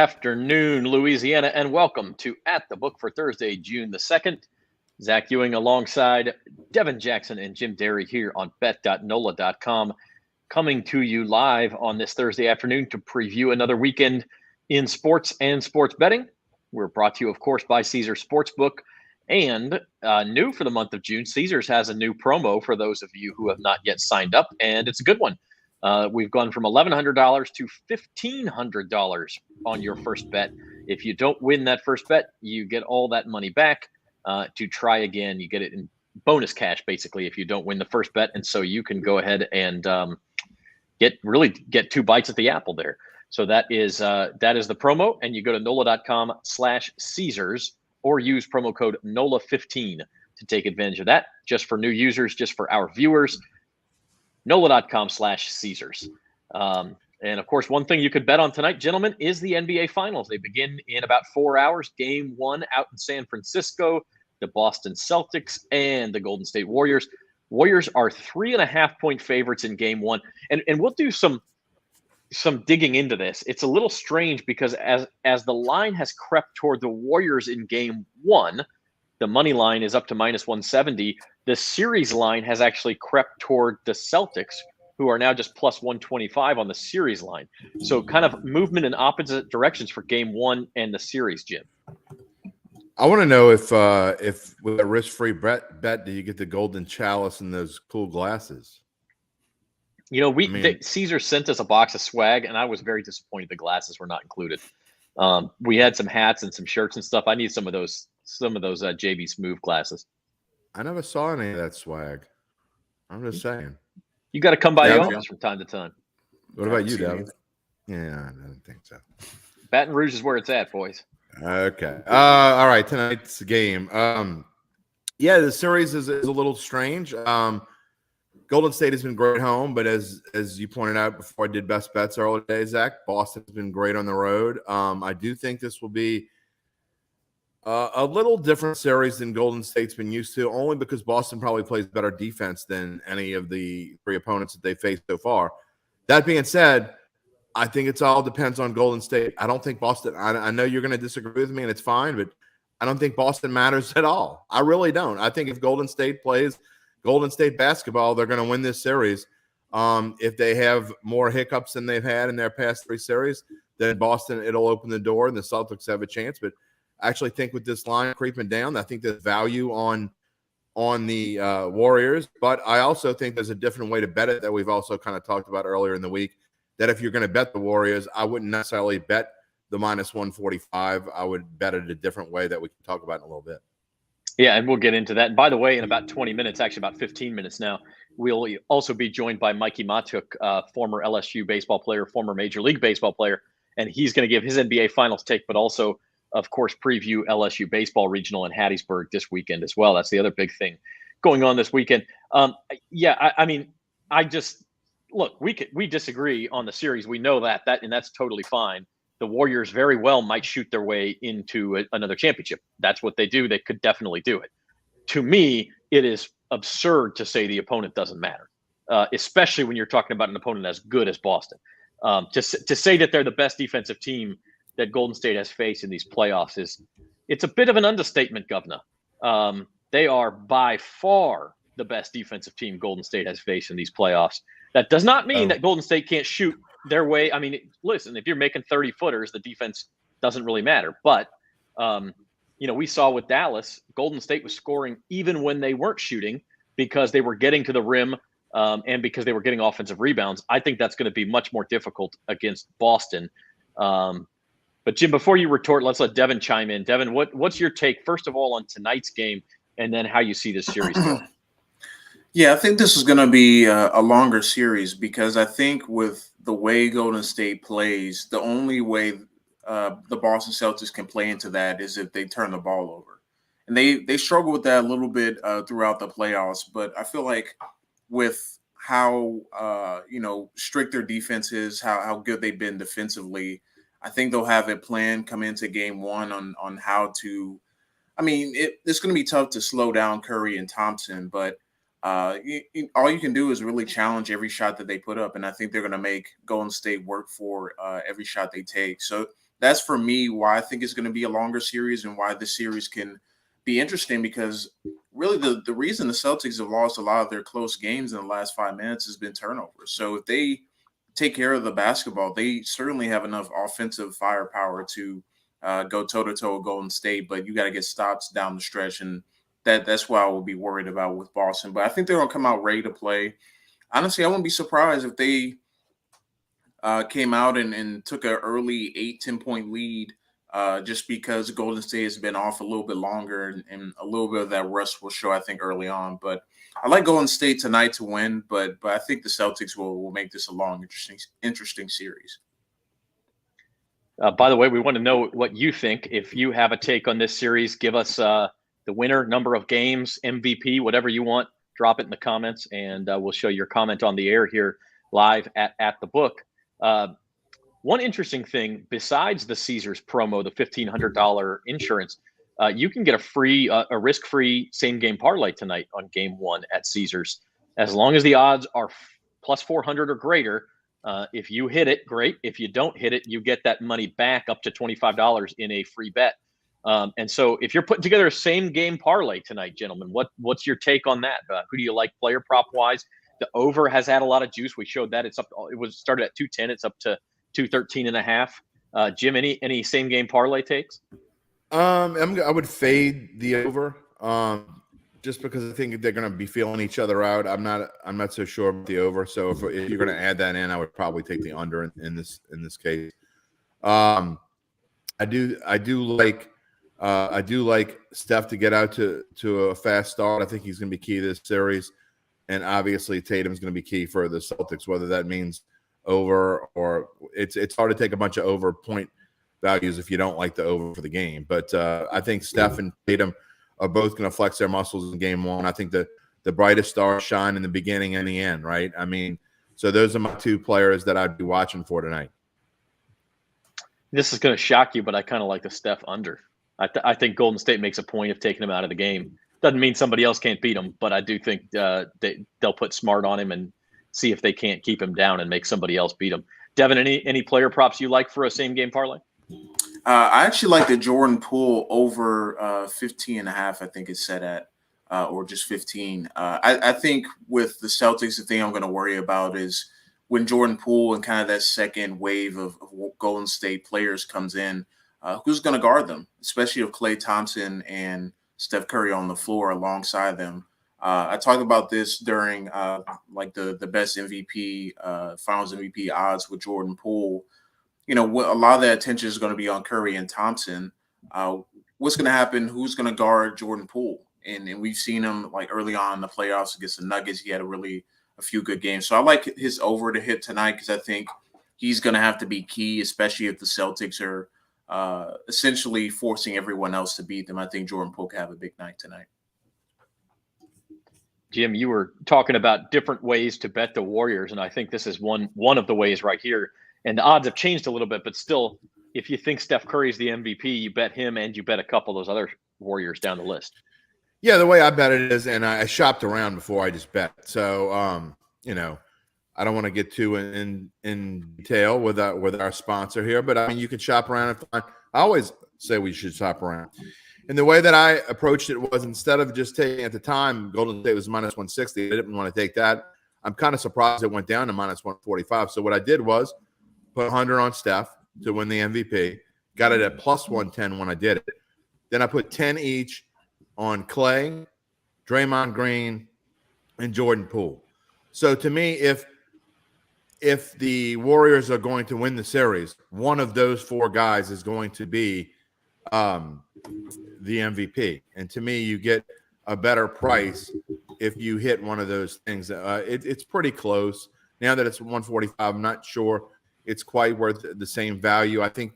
afternoon, Louisiana, and welcome to At the Book for Thursday, June the 2nd. Zach Ewing alongside Devin Jackson and Jim Derry here on bet.nola.com, coming to you live on this Thursday afternoon to preview another weekend in sports and sports betting. We're brought to you, of course, by Caesars Sportsbook. And new for the month of June, Caesars has a new promo for those of you who have not yet signed up, and it's a good one. We've gone from $1,100 to $1,500 on your first bet. If you don't win that first bet, you get all that money back. To try again, you get it in bonus cash, basically, if you don't win the first bet. And so you can go ahead and get two bites at the apple there. So that is the promo, and you go to nola.com/Caesars or use promo code NOLA15 to take advantage of that. Just for new users, just for our viewers. NOLA.com/Caesars. And of course, one thing you could bet on tonight, gentlemen, is the NBA Finals. They begin in about 4 hours. Game 1 out in San Francisco, the Boston Celtics and the Golden State Warriors. Warriors are 3.5-point favorites in Game 1. And we'll do some digging into this. It's a little strange because as the line has crept toward the Warriors in Game 1, the money line is up to -170. The series line has actually crept toward the Celtics, who are now just plus 125 on the series line. So kind of movement in opposite directions for Game 1 and the series, Jim. I want to know if with a risk-free bet, do you get the golden chalice and those cool glasses? You know, Caesar sent us a box of swag, and I was very disappointed the glasses were not included. We had some hats and some shirts and stuff. I need some of those JB Smooth glasses. I never saw any of that swag. I'm just saying. You got to come by the office from time to time. What about you, Devin? Yeah, I don't think so. Baton Rouge is where it's at, boys. Okay. All right. Tonight's game. Yeah, the series is a little strange. Golden State has been great at home, but as you pointed out before I did best bets earlier today, Zach, Boston has been great on the road. I do think this will be a little different series than Golden State's been used to, only because Boston probably plays better defense than any of the three opponents that they faced so far. That being said, I think it all depends on Golden State. I don't think Boston – I know you're going to disagree with me, and it's fine, but I don't think Boston matters at all. I really don't. I think if Golden State plays Golden State basketball, they're going to win this series. If they have more hiccups than they've had in their past three series, then Boston, it'll open the door, and the Celtics have a chance. But I actually think with this line creeping down, I think there's value on the Warriors. But I also think there's a different way to bet it that we've also kind of talked about earlier in the week, that if you're going to bet the Warriors, I wouldn't necessarily bet the -145. I would bet it a different way that we can talk about in a little bit. Yeah, and we'll get into that. And by the way, in about 20 minutes, actually about 15 minutes now, we'll also be joined by Mikie Mahtook, former LSU baseball player, former Major League Baseball player, and he's going to give his NBA Finals take, but also, of course, preview LSU baseball regional in Hattiesburg this weekend as well. That's the other big thing going on this weekend. Look, we disagree on the series. We know that, and that's totally fine. The Warriors very well might shoot their way into another championship. That's what they do. They could definitely do it. To me, it is absurd to say the opponent doesn't matter, especially when you're talking about an opponent as good as Boston. To say that they're the best defensive team that Golden State has faced in these playoffs it's a bit of an understatement, Governor. They are by far the best defensive team Golden State has faced in these playoffs. That does not mean that Golden State can't shoot their way. I mean, listen, if you're making 30-footers, the defense doesn't really matter. But, we saw with Dallas, Golden State was scoring even when they weren't shooting because they were getting to the rim and because they were getting offensive rebounds. I think that's going to be much more difficult against Boston. But, Jim, before you retort, let's let Devin chime in. Devin, what's your take, first of all, on tonight's game and then how you see this series going? Yeah, I think this is going to be a longer series because I think with the way Golden State plays, the only way the Boston Celtics can play into that is if they turn the ball over. And they struggle with that a little bit throughout the playoffs. But I feel like with how, strict their defense is, how good they've been defensively, I think they'll have a plan come into Game 1 on how to – it's going to be tough to slow down Curry and Thompson, but all you can do is really challenge every shot that they put up, and I think they're going to make Golden State work for every shot they take. So that's for me why I think it's going to be a longer series and why this series can be interesting, because really the reason the Celtics have lost a lot of their close games in the last 5 minutes has been turnovers. So if they take care of the basketball, they certainly have enough offensive firepower to go toe-to-toe with Golden State, but you got to get stops down the stretch, and that's what I will be worried about with Boston. But I think they're going to come out ready to play. Honestly, I wouldn't be surprised if they came out and took an early 8-10 point lead, just because Golden State has been off a little bit longer, and a little bit of that rust will show, I think, early on. But I like Golden State tonight to win, but I think the Celtics will make this a long, interesting series. By the way, we want to know what you think. If you have a take on this series, give us the winner, number of games, MVP, whatever you want. Drop it in the comments, and we'll show your comment on the air here live at the book. One interesting thing, besides the Caesars promo, the $1,500 insurance, you can get a free, a risk-free same-game parlay tonight on Game 1 at Caesars. As long as the odds are plus 400 or greater, if you hit it, great. If you don't hit it, you get that money back up to $25 in a free bet. And so if you're putting together a same-game parlay tonight, gentlemen, what's your take on that? Who do you like player prop-wise? The over has had a lot of juice. We showed that. It was started at 210. It's up to 213.5. Jim, any same game parlay takes? I would fade the over, just because I think they're going to be feeling each other out. I'm not so sure about the over. So if you're going to add that in, I would probably take the under in this case. I do like Steph to get out to a fast start. I think he's going to be key to this series. And obviously Tatum's going to be key for the Celtics, whether that means over or it's hard to take a bunch of over point values if you don't like the over for the game. But I think Steph and Tatum are both going to flex their muscles in Game 1. I think the brightest stars shine in the beginning and the end, right? I mean, so those are my two players that I'd be watching for tonight. This is going to shock you, but I kind of like the Steph under. I think Golden State makes a point of taking him out of the game. Doesn't mean somebody else can't beat him, but I do think they'll put smart on him and see if they can't keep him down and make somebody else beat him. Devin, any player props you like for a same game parlay? I actually like the Jordan Poole over 15.5. I think it's set at, or just 15. I think with the Celtics, the thing I'm going to worry about is when Jordan Poole and kind of that second wave of Golden State players comes in, who's going to guard them, especially if Klay Thompson and Steph Curry on the floor alongside them. I talked about this during like the best MVP, Finals MVP odds with Jordan Poole. You know, a lot of that attention is going to be on Curry and Thompson. What's going to happen? Who's going to guard Jordan Poole? And we've seen him like early on in the playoffs against the Nuggets. He had a few good games. So I like his over to hit tonight because I think he's going to have to be key, especially if the Celtics are essentially forcing everyone else to beat them. I think Jordan Poole can have a big night tonight. Jim, you were talking about different ways to bet the Warriors, and I think this is one of the ways right here. And the odds have changed a little bit, but still, if you think Steph Curry's the MVP, you bet him and you bet a couple of those other Warriors down the list. Yeah, the way I bet it is, and I shopped around before I just bet. So, you know, I don't want to get too in detail with our sponsor here, but I mean, you can shop around and find. I always say we should shop around. And the way that I approached it was instead of just taking at the time, Golden State was minus 160. I didn't want to take that. I'm kind of surprised it went down to minus 145. So what I did was put 100 on Steph to win the MVP. Got it at plus 110 when I did it. Then I put 10 each on Klay, Draymond Green, and Jordan Poole. So to me, if the Warriors are going to win the series, one of those four guys is going to be the MVP. And to me, you get a better price if you hit one of those things. It's pretty close. Now that it's 145, I'm not sure it's quite worth the same value. I think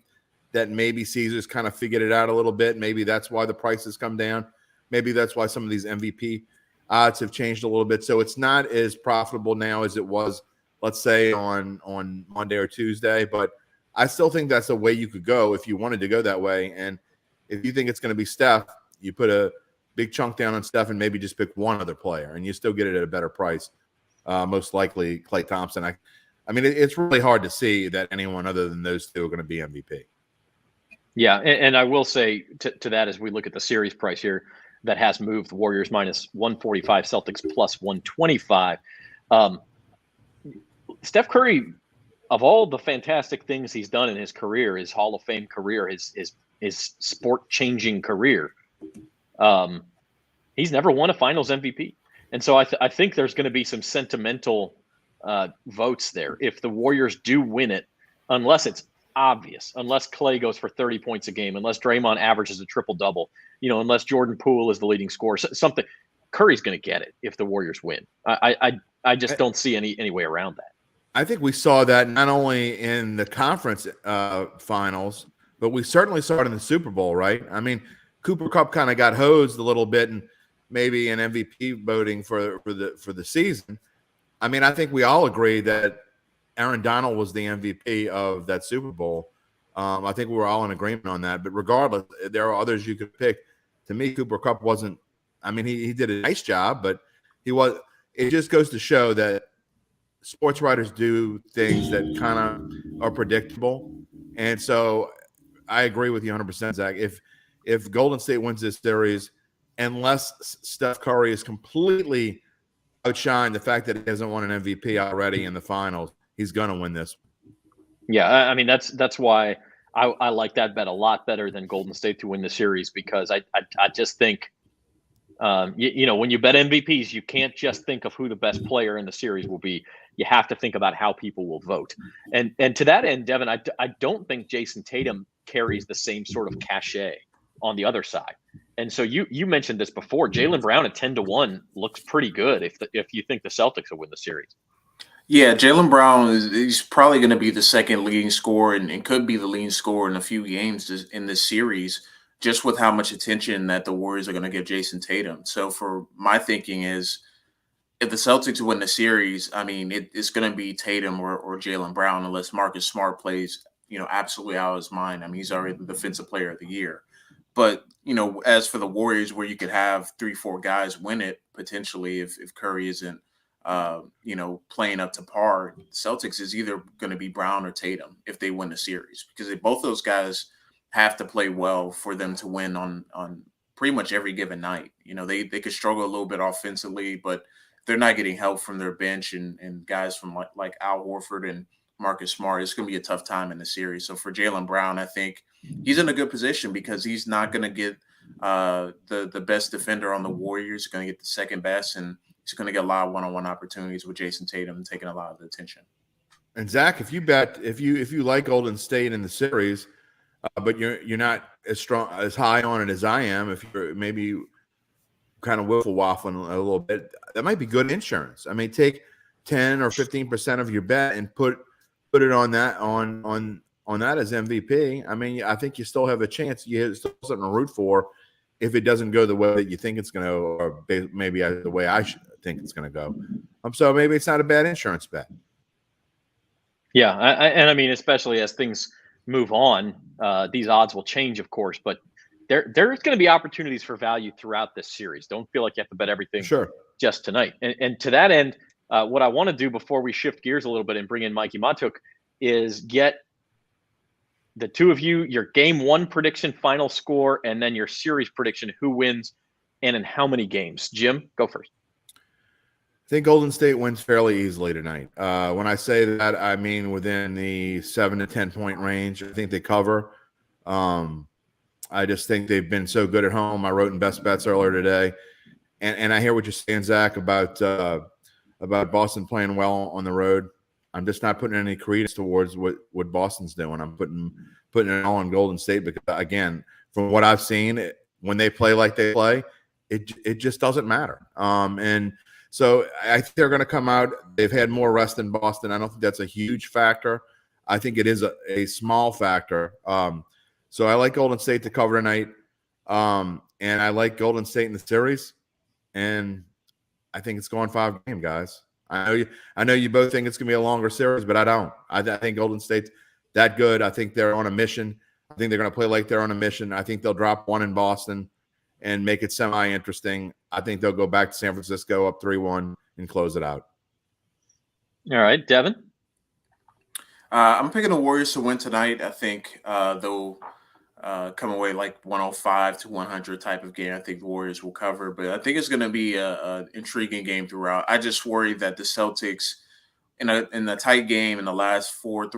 that maybe Caesars kind of figured it out a little bit. Maybe that's why the prices come down. Maybe that's why some of these MVP odds have changed a little bit. So it's not as profitable now as it was, let's say, on Monday or Tuesday. But I still think that's the way you could go if you wanted to go that way. And if you think it's going to be Steph, you put a big chunk down on Steph and maybe just pick one other player, and you still get it at a better price. Most likely Klay Thompson. I mean, it's really hard to see that anyone other than those two are going to be MVP. Yeah, and I will say to that, as we look at the series price here, that has moved. Warriors minus 145, Celtics plus 125. Um, Steph Curry, of all the fantastic things he's done in his career, his Hall of Fame career, his sport changing career, he's never won a Finals MVP, and so I think there's going to be some sentimental votes there if the Warriors do win it, unless it's obvious, unless Clay goes for 30 points a game, unless Draymond averages a triple double, unless Jordan Poole is the leading scorer, something. Curry's going to get it if the Warriors win. I just don't see any way around that. I think we saw that not only in the conference finals, but we certainly saw it in the Super Bowl, right? I mean, Cooper Kupp kind of got hosed a little bit, and maybe in MVP voting for the season. I mean, I think we all agree that Aaron Donald was the MVP of that Super Bowl. I think we were all in agreement on that. But regardless, there are others you could pick. To me, Cooper Kupp wasn't. I mean, he did a nice job, but he was. It just goes to show that sports writers do things that kind of are predictable, and so I agree with you 100%, Zach. If Golden State wins this series, unless Steph Curry is completely outshined the fact that he hasn't won an MVP already in the finals, he's going to win this. Yeah, I mean that's why I like that bet a lot better than Golden State to win the series, because I just think when you bet MVPs, you can't just think of who the best player in the series will be. You have to think about how people will vote. And to that end, Devin, I don't think Jason Tatum carries the same sort of cachet on the other side. And so you mentioned this before. Jaylen Brown at 10-1 looks pretty good if you think the Celtics will win the series. Yeah, Jaylen Brown he's probably going to be the second leading scorer and could be the leading scorer in a few games in this series, just with how much attention that the Warriors are going to give Jason Tatum. So for my thinking is, if the Celtics win the series, I mean, it's going to be Tatum or Jaylen Brown, unless Marcus Smart plays, absolutely out of his mind. I mean, he's already the defensive player of the year. But, as for the Warriors, where you could have 3-4 guys win it potentially if Curry isn't, playing up to par, Celtics is either going to be Brown or Tatum if they win the series, because both those guys have to play well for them to win on pretty much every given night. They could struggle a little bit offensively, but they're not getting help from their bench and guys from like Al Horford and Marcus Smart, it's going to be a tough time in the series. So for Jaylen Brown, I think he's in a good position because he's not going to get the best defender on the Warriors. He's going to get the second best, and he's going to get a lot of one-on-one opportunities with Jason Tatum taking a lot of the attention. And Zach, if you like Golden State in the series, but you're not as high on it as I am, if you're maybe kind of waffling a little bit, that might be good insurance. I mean, take 10 or 15% of your bet and put it on that as MVP. I mean, I think you still have a chance. You have still something to root for if it doesn't go the way that you think it's going to, or maybe the way I should think it's going to go. So maybe it's not a bad insurance bet. Yeah, and I mean, especially as things move on, these odds will change, of course, but there's going to be opportunities for value throughout this series. Don't feel like you have to bet everything just tonight. And to that end, what I want to do before we shift gears a little bit and bring in Mikie Mahtook is get the two of you your game one prediction, final score, and then your series prediction, who wins and in how many games. Jim, go first. I think Golden State wins fairly easily tonight. When I say that, I mean within the 7 to 10 point range. I think they cover. I just think they've been so good at home. I wrote in Best Bets earlier today, and I hear what you're saying, Zach, about Boston playing well on the road. I'm just not putting any credence towards what Boston's doing. I'm putting it all on Golden State because, again, from what I've seen, when they play like they play, it just doesn't matter. And so I think they're going to come out. They've had more rest than Boston. I don't think that's a huge factor. I think it is a small factor. So I like Golden State to cover tonight. And I like Golden State in the series. And I think it's going 5 games, guys. I know you both think it's going to be a longer series, but I don't. I think Golden State's that good. I think they're on a mission. I think they're going to play like they're on a mission. I think they'll drop one in Boston and make it semi-interesting. I think they'll go back to San Francisco up 3-1 and close it out. All right, Devin? I'm picking the Warriors to win tonight. I think they'll come away like 105 to 100 type of game. I think the Warriors will cover, but I think it's going to be a intriguing game throughout. I just worry that the Celtics in a tight game in the last 4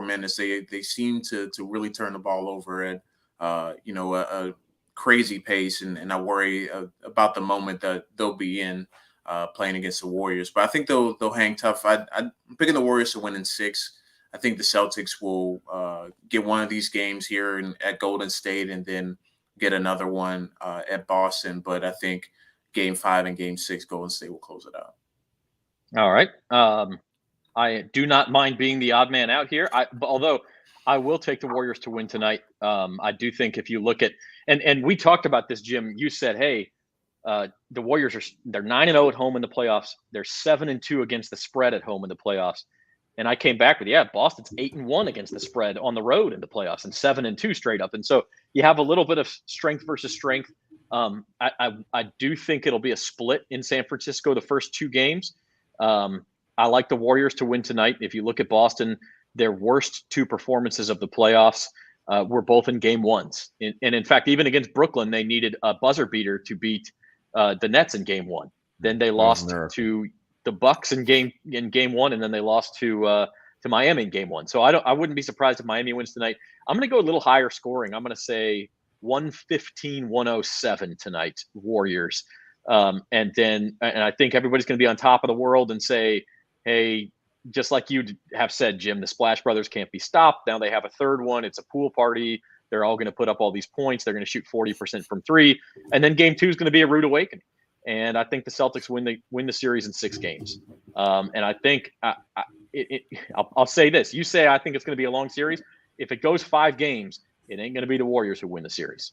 minutes, they seem to really turn the ball over at a crazy pace, and I worry about the moment that they'll be in playing against the Warriors. But I think they'll hang tough. I'm picking the Warriors to win in 6. I think the Celtics will get one of these games here at Golden State and then get another one at Boston. But I think Game 5 and Game 6, Golden State will close it out. All right. I do not mind being the odd man out here. Although I will take the Warriors to win tonight. I do think if you look at and we talked about this, Jim. You said, hey, the Warriors they're 9-0 at home in the playoffs. They're 7-2 against the spread at home in the playoffs. And I came back with, Boston's 8-1 against the spread on the road in the playoffs and 7-2 straight up. And so you have a little bit of strength versus strength. I do think it'll be a split in San Francisco the first 2 games. I like the Warriors to win tonight. If you look at Boston, their worst 2 performances of the playoffs were both in game 1s. And in fact, even against Brooklyn, they needed a buzzer beater to beat the Nets in game 1. Then they lost to the Bucks in game 1, and then they lost to Miami in game 1. So I wouldn't be surprised if Miami wins tonight. I'm going to go a little higher scoring. I'm going to say 115-107 tonight, Warriors. And I think everybody's going to be on top of the world and say, hey, just like you have said, Jim, the Splash Brothers can't be stopped. Now they have a third one. It's a pool party. They're all going to put up all these points. They're going to shoot 40% from 3. And then game 2 is going to be a rude awakening. And I think the Celtics win the series in 6 games. And I think I'll say this. You say I think it's going to be a long series. If it goes 5 games, it ain't going to be the Warriors who win the series.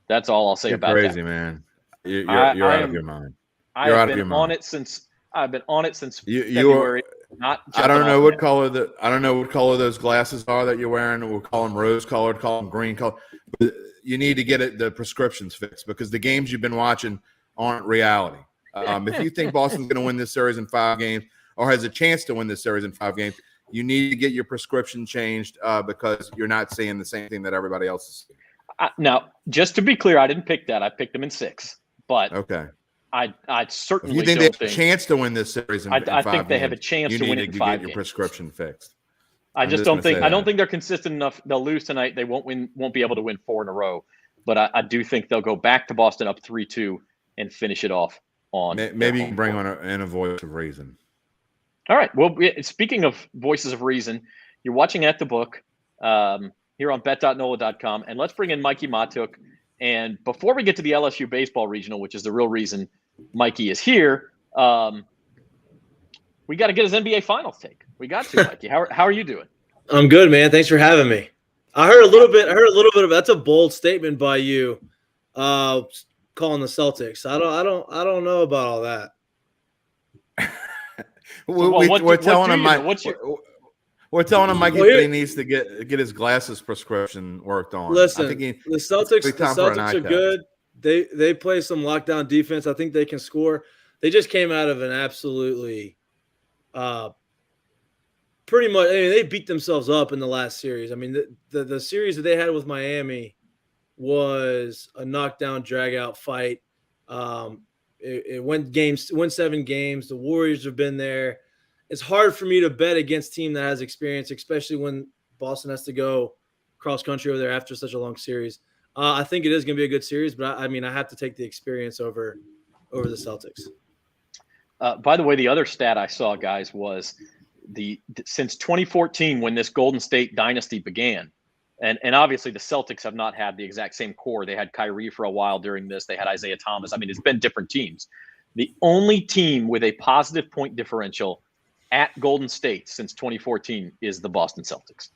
That's all I'll say about that. You're crazy, man. You're out of your mind. I've been on it since February. I don't know what color those glasses are that you're wearing. We'll call them rose colored, call them green color. But you need to get the prescriptions fixed because the games you've been watching aren't reality. If you think Boston's going to win this series in 5 games or has a chance to win this series in 5 games, you need to get your prescription changed because you're not seeing the same thing that everybody else is seeing. Now, just to be clear, I didn't pick that. I picked them in 6. But okay. I certainly if you think they have a chance to win this series in 5 games, I think they have a chance to win it in 5 games. You need to get your prescription fixed. I don't think they're consistent enough. They'll lose tonight. They won't be able to win 4 in a row. But I do think they'll go back to Boston up 3-2 and finish it off on. Maybe you can bring on a voice of reason. All right. Well, speaking of voices of reason, you're watching At the Book here on bet.nola.com. And let's bring in Mikie Mahtook. And before we get to the LSU baseball regional, which is the real reason Mikie is here, we got to get his NBA Finals take. We got to, Mikie. How are you doing? I'm good, man. Thanks for having me. I heard a little bit of that's a bold statement by you, calling the Celtics. I don't know about all that. We're telling him Mikie that he needs to get his glasses prescription worked on. Listen, the Celtics are good. They play some lockdown defense. I think they can score. They just came out of an absolutely pretty much. I mean, they beat themselves up in the last series. I mean, the series that they had with Miami was a knockdown, drag-out fight. It went 7 games. The Warriors have been there. It's hard for me to bet against a team that has experience, especially when Boston has to go cross-country over there after such a long series. I think it is going to be a good series, but I have to take the experience over the Celtics. By the way, the other stat I saw, guys, was since 2014 when this Golden State dynasty began, and obviously the Celtics have not had the exact same core. They had Kyrie for a while during this. They had Isaiah Thomas. I mean, it's been different teams. The only team with a positive point differential at Golden State since 2014 is the Boston Celtics.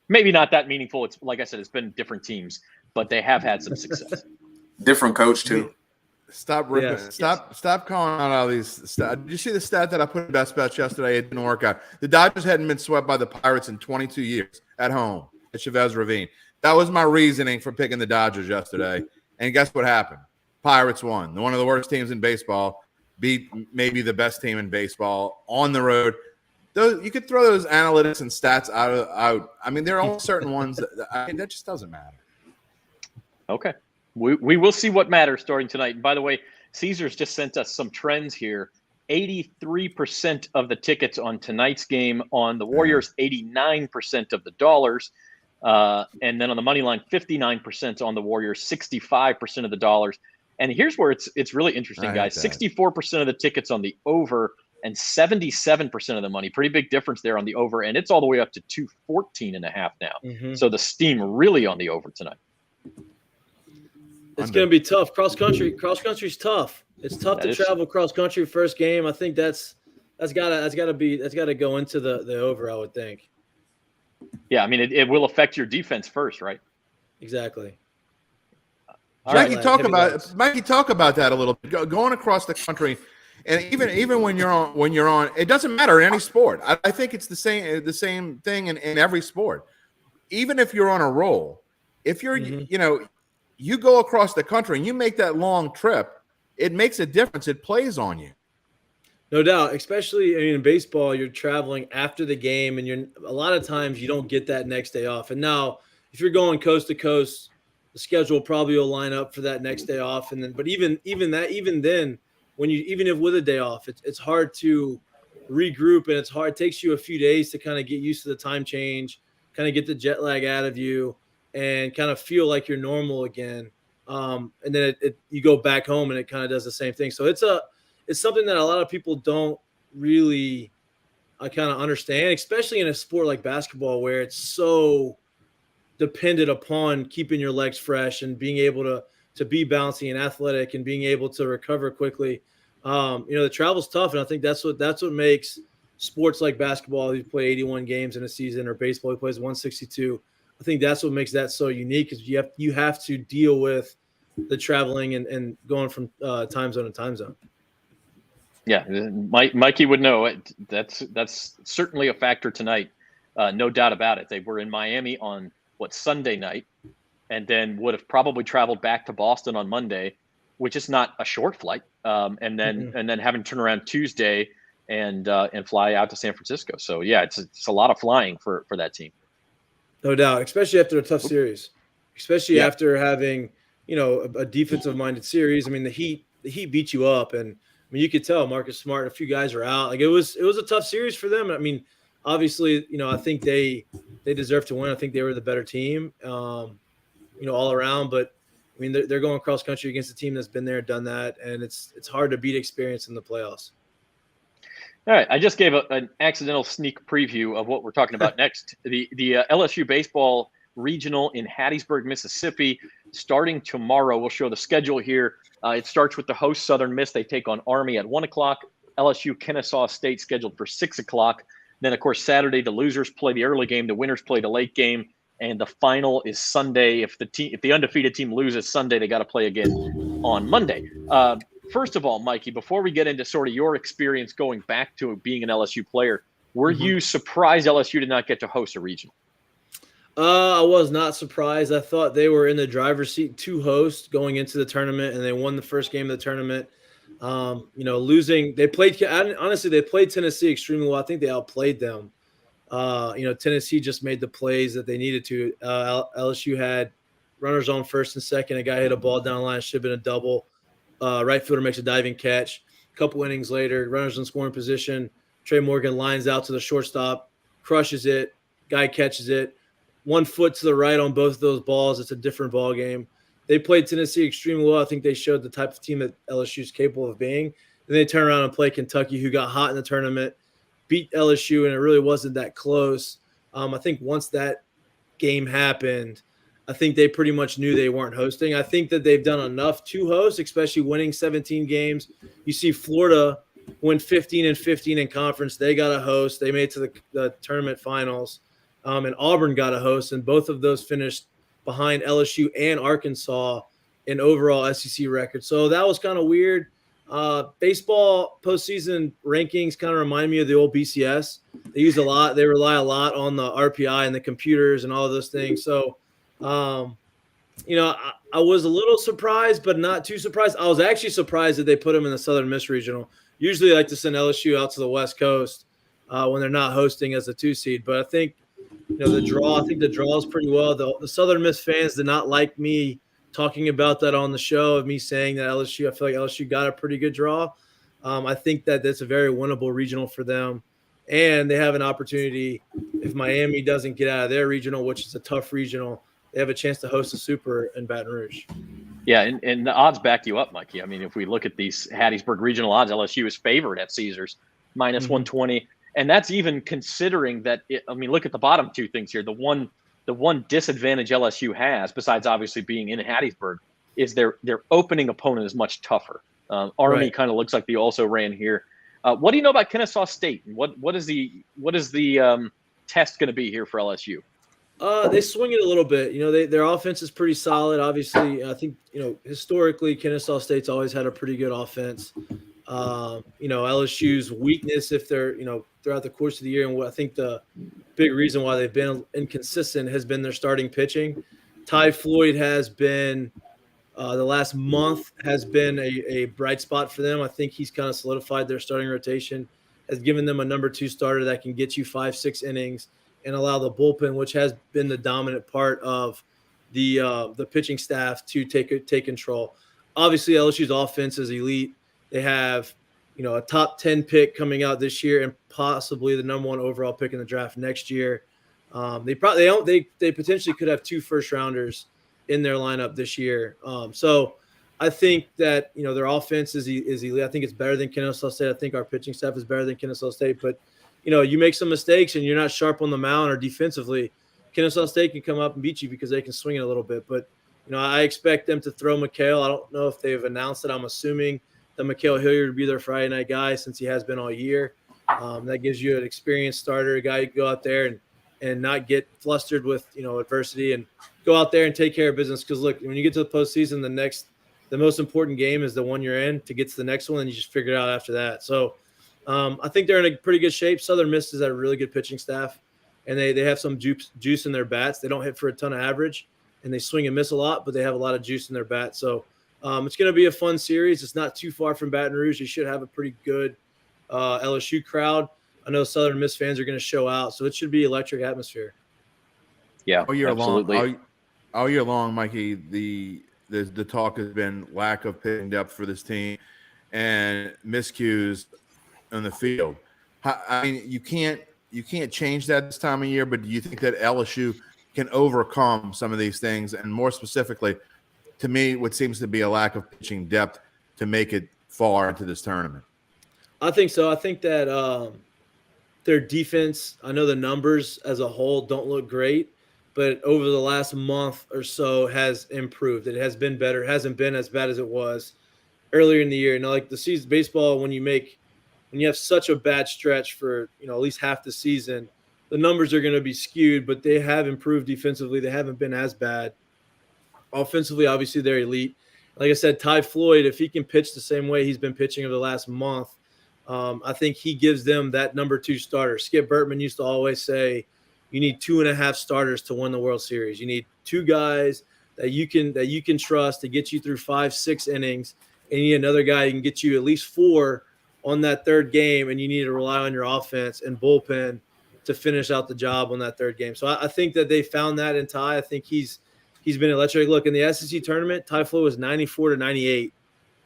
Maybe not that meaningful. It's like I said, it's been different teams, but they have had some success. Different coach too. Stop ripping. Yes. Stop calling out all these stats. Did you see the stat that I put in Best Bets yesterday? It didn't work out. The Dodgers hadn't been swept by the Pirates in 22 years at home at Chavez Ravine. That was my reasoning for picking the Dodgers yesterday. And guess what happened? Pirates won. One of the worst teams in baseball beat maybe the best team in baseball on the road. you could throw those analytics and stats out. I mean, there are only certain ones that just doesn't matter. Okay. We will see what matters starting tonight. And by the way, Caesars just sent us some trends here. 83% of the tickets on tonight's game on the Warriors, 89% of the dollars. And then on the money line, 59% on the Warriors, 65% of the dollars. And here's where it's really interesting, guys. 64% of the tickets on the over and 77% of the money. Pretty big difference there on the over. And it's all the way up to 214.5 now. Mm-hmm. So the steam really on the over tonight. It's going to be tough. Cross country's tough. It's tough to travel cross country first game. I think that's got to go into the over, I would think. Yeah, I mean it will affect your defense first, right? Exactly. Mikey, talk about that a little bit. Going across the country, and even when you're on, it doesn't matter in any sport. I think it's the same thing in every sport. Even if you're on a roll, if you're you go across the country and you make that long trip, it makes a difference. It plays on you. No doubt, especially in baseball, you're traveling after the game, and a lot of times you don't get that next day off. And now, if you're going coast to coast, the schedule probably will line up for that next day off. And then, but even then, if with a day off, it's hard to regroup, and it's hard. It takes you a few days to kind of get used to the time change, kind of get the jet lag out of you, and kind of feel like you're normal again. And then you go back home, and it kind of does the same thing. So it's something that a lot of people don't really kind of understand, especially in a sport like basketball where it's so dependent upon keeping your legs fresh and being able to be bouncy and athletic and being able to recover quickly. The travel's tough, and I think that's what makes sports like basketball, you play 81 games in a season, or baseball, he plays 162. I think that's what makes that so unique, is you have to deal with the traveling and going from time zone to time zone. Yeah, Mikey would know it. That's certainly a factor tonight, no doubt about it. They were in Miami on Sunday night, and then would have probably traveled back to Boston on Monday, which is not a short flight, and then having to turn around Tuesday and fly out to San Francisco. So yeah, it's a lot of flying for that team. No doubt, especially after a tough series, after having a defensive minded series. I mean, the Heat beat you up, and I mean, you could tell Marcus Smart, a few guys are out. Like it was a tough series for them. I mean, obviously, I think they deserve to win. I think they were the better team, all around. But I mean, they're going cross country against a team that's been there, done that, and it's hard to beat experience in the playoffs. All right, I just gave an accidental sneak preview of what we're talking about next. The LSU baseball regional in Hattiesburg, Mississippi, starting tomorrow. We'll show the schedule here. It starts with the host Southern Miss. They take on Army at 1:00. LSU Kennesaw State scheduled for 6:00. Then, of course, Saturday the losers play the early game, the winners play the late game, and the final is Sunday. If the undefeated team loses Sunday, they got to play again on Monday. First of all, Mikey, before we get into sort of your experience going back to being an LSU player, were you surprised LSU did not get to host a regional? I was not surprised. I thought they were in the driver's seat to host going into the tournament, and they won the first game of the tournament. Losing, they played Tennessee extremely well. I think they outplayed them. Tennessee just made the plays that they needed to. LSU had runners on first and second. A guy hit a ball down the line, should have been a double. Right fielder makes a diving catch. A couple innings later, runners in scoring position. Trey Morgan lines out to the shortstop, crushes it. Guy catches it. 1 foot to the right on both of those balls. It's a different ball game. They played Tennessee extremely well. I think they showed the type of team that LSU is capable of being. And they turn around and play Kentucky, who got hot in the tournament, beat LSU, and it really wasn't that close. I think once that game happened, I think they pretty much knew they weren't hosting. I think that they've done enough to host, especially winning 17 games. You see Florida win 15-15 in conference. They got a host. They made it to the tournament finals. And Auburn got a host, and both of those finished behind LSU and Arkansas in overall SEC record. So that was kind of weird. Baseball postseason rankings kind of remind me of the old BCS. They rely a lot on the RPI and the computers and all of those things. So, I was a little surprised, but not too surprised. I was actually surprised that they put them in the Southern Miss Regional. Usually I like to send LSU out to the West Coast. when they're not hosting as a 2 seed. But I think the draw. I think the draw is pretty well. The Southern Miss fans did not like me talking about that on the show, of me saying that LSU. I feel like LSU got a pretty good draw. I think that that's a very winnable regional for them, and they have an opportunity if Miami doesn't get out of their regional, which is a tough regional. They have a chance to host a Super in Baton Rouge. Yeah, and the odds back you up, Mikey. I mean, if we look at these Hattiesburg regional odds, LSU is favored at Caesars, minus 120. And that's even considering that, look at the bottom two things here. The one disadvantage LSU has, besides obviously being in Hattiesburg, is their opening opponent is much tougher. Army kind of looks like they also ran here. What do you know about Kennesaw State? And what is the test going to be here for LSU? They swing it a little bit. Their offense is pretty solid. Obviously, I think historically Kennesaw State's always had a pretty good offense. LSU's weakness, if they're throughout the course of the year, and what I think the big reason why they've been inconsistent has been their starting pitching. Ty Floyd has been the last month has been a bright spot for them. I think he's kind of solidified their starting rotation, has given them a number 2 starter that can get you 5-6 innings and allow the bullpen, which has been the dominant part of the pitching staff, to take control. Obviously, LSU's offense is elite. They have, a top 10 pick coming out this year and possibly the number 1 overall pick in the draft next year. They potentially could have 2 first-rounders in their lineup this year. So I think that, their offense is elite. I think it's better than Kennesaw State. I think our pitching staff is better than Kennesaw State. But, you make some mistakes and you're not sharp on the mound or defensively, Kennesaw State can come up and beat you because they can swing it a little bit. But, I expect them to throw McHale. I don't know if they've announced it. I'm assuming that McHale Hilliard would be their Friday night guy since he has been all year. That gives you an experienced starter, a guy who can go out there and not get flustered with, adversity, and go out there and take care of business. Because, look, when you get to the postseason, the most important game is the one you're in. To get to the next one, and you just figure it out after that. So I think they're in a pretty good shape. Southern Miss has a really good pitching staff, and they have some juice in their bats. They don't hit for a ton of average, and they swing and miss a lot, but they have a lot of juice in their bats. So it's going to be a fun series. It's not too far from Baton Rouge. You should have a pretty good LSU crowd. I know Southern Miss fans are going to show out, so it should be electric atmosphere. Yeah, all year absolutely. long. All year long, Mikey, the talk has been lack of pitching depth for this team and miscues on the field. I mean, you can't change that this time of year, but do you think that LSU can overcome some of these things? And more specifically, to me, what seems to be a lack of pitching depth to make it far into this tournament. I think so. I think that their defense, I know the numbers as a whole don't look great, but over the last month or so has improved. It has been better. It hasn't been as bad as it was earlier in the year. Like the season baseball, when you have such a bad stretch for at least half the season, the numbers are going to be skewed, but they have improved defensively. They haven't been as bad. Offensively, obviously, they're elite. Like I said, Ty Floyd, if he can pitch the same way he's been pitching over the last month, I think he gives them that number 2 starter. Skip Bertman used to always say, you need 2.5 starters to win the World Series. You need 2 guys that you can trust to get you through 5-6 innings, and you need another guy who can get you at least 4 on that third game, and you need to rely on your offense and bullpen to finish out the job on that third game. So I think that they found that in Ty. I think he's been electric. Look, in the SEC tournament, Ty Floyd was 94-98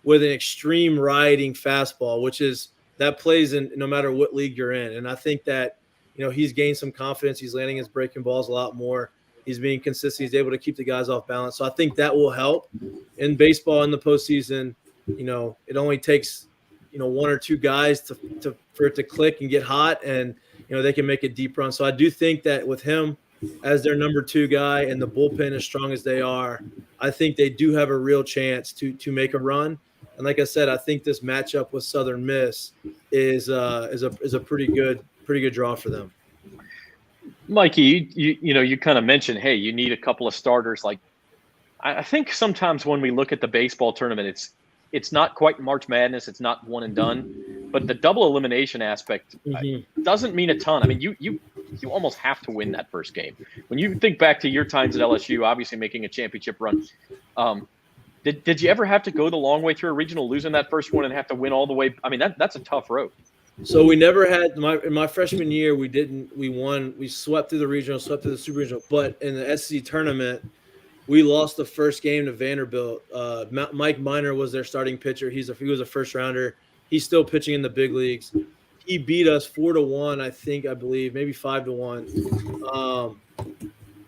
with an extreme riding fastball, which is that plays in no matter what league you're in. And I think that, he's gained some confidence. He's landing his breaking balls a lot more. He's being consistent. He's able to keep the guys off balance. So I think that will help. In baseball in the postseason, it only takes, 1 or 2 guys for it to click and get hot, and, they can make a deep run. So I do think that with him as their number 2 guy and the bullpen as strong as they are, I think they do have a real chance to make a run. And like I said, I think this matchup with Southern Miss is a pretty good draw for them. Mikey, you kind of mentioned, hey, you need a couple of starters. Like, I think sometimes when we look at the baseball tournament, it's not quite March Madness. It's not one and done, but the double elimination aspect doesn't mean a ton. I mean, you almost have to win that first game. When you think back to your times at LSU, obviously making a championship run, did you ever have to go the long way through a regional, losing that first one and have to win all the way? I mean, that's a tough road. So we never had in my freshman year. We swept through the regional, swept through the super regional, but in the SEC tournament, we lost the first game to Vanderbilt. Mike Miner was their starting pitcher. He was a first rounder. He's still pitching in the big leagues. He beat us 4-1, I believe, maybe 5-1.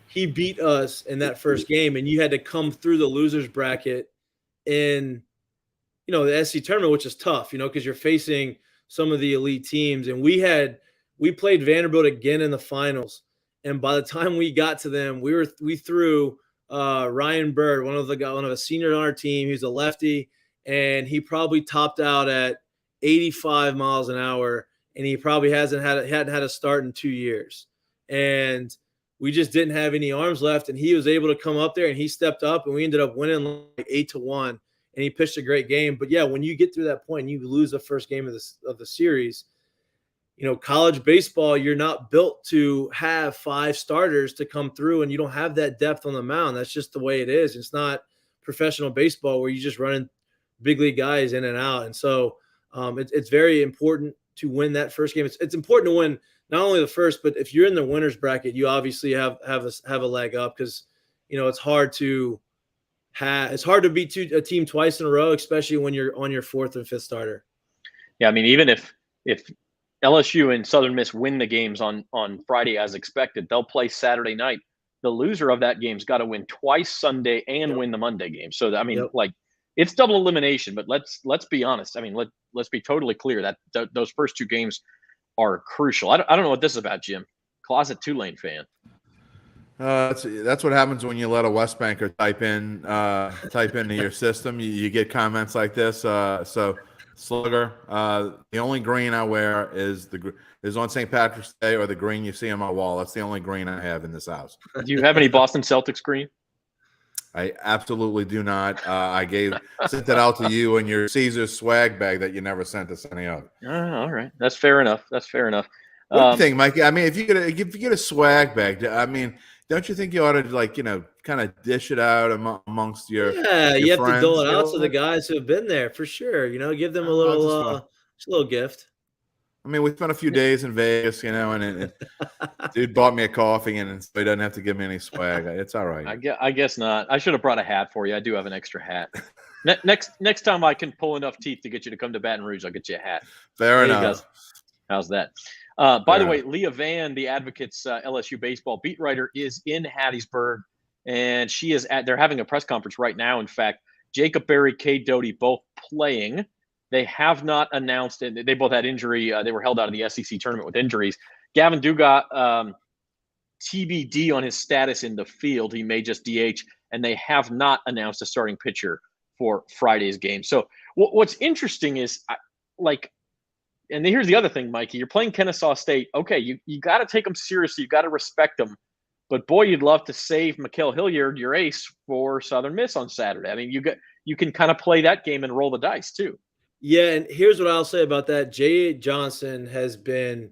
He beat us in that first game, and you had to come through the losers bracket in, the SEC tournament, which is tough, because you're facing some of the elite teams. And we played Vanderbilt again in the finals. And by the time we got to them, we threw Ryan Bird, one of the seniors on our team. He's a lefty, and he probably topped out at 85 miles an hour, and he probably hadn't had a start in 2 years. And we just didn't have any arms left, and he was able to come up there, and he stepped up, and we ended up winning like 8-1, and he pitched a great game. But yeah, when you get through that point and you lose the first game of the series, college baseball, you're not built to have 5 starters to come through, and you don't have that depth on the mound. That's just the way it is. It's not professional baseball where you're just running big league guys in and out. And so it's very important to win that first game. It's important to win not only the first, but if you're in the winners bracket, you obviously have a leg up, because it's hard to beat a team twice in a row, especially when you're on your 4th and 5th starter. Yeah, I mean, even if LSU and Southern Miss win the games on Friday as expected, they'll play Saturday night. The loser of that game's got to win twice Sunday and win the Monday game. So it's double elimination. But let's be honest. I mean, let's be totally clear that those first 2 games are crucial. I don't know what this is about, Jim. Closet Tulane fan. That's what happens when you let a West Banker type into your system. You get comments like this. So Slugger, the only green I wear is on St. Patrick's Day, or the green you see on my wall. That's the only green I have in this house. Do you have any Boston Celtics green? I absolutely do not. I sent that out to you in your Caesars swag bag that you never sent us any of. All right, that's fair enough. What do you think, Mikey? I mean, if you get a swag bag, I mean, don't you think you ought to kind of dish it out amongst your you your have friends? to dole it out to the guys who have been there for sure. Give them a little gift. I mean, we spent a few days in Vegas, and dude bought me a coffee, and so he doesn't have to give me any swag. It's all right. I guess not. I should have brought a hat for you. I do have an extra hat. Next time I can pull enough teeth to get you to come to Baton Rouge, I'll get you a hat. Fair enough. How's that? By the way, Leah Vann, the Advocate's LSU baseball beat writer, is in Hattiesburg, and they're having a press conference right now. In fact, Jacob Berry, Cade Doty, both playing. They have not announced it. They both had injury. They were held out of the SEC tournament with injuries. Gavin Dugas, TBD on his status in the field. He may just DH, and they have not announced a starting pitcher for Friday's game. So what's interesting is, and here's the other thing, Mikey. You're playing Kennesaw State. Okay, you got to take them seriously. You got to respect them. But boy, you'd love to save Mikael Hilliard, your ace, for Southern Miss on Saturday. I mean, you can kind of play that game and roll the dice too. Yeah, and here's what I'll say about that. Jay Johnson has been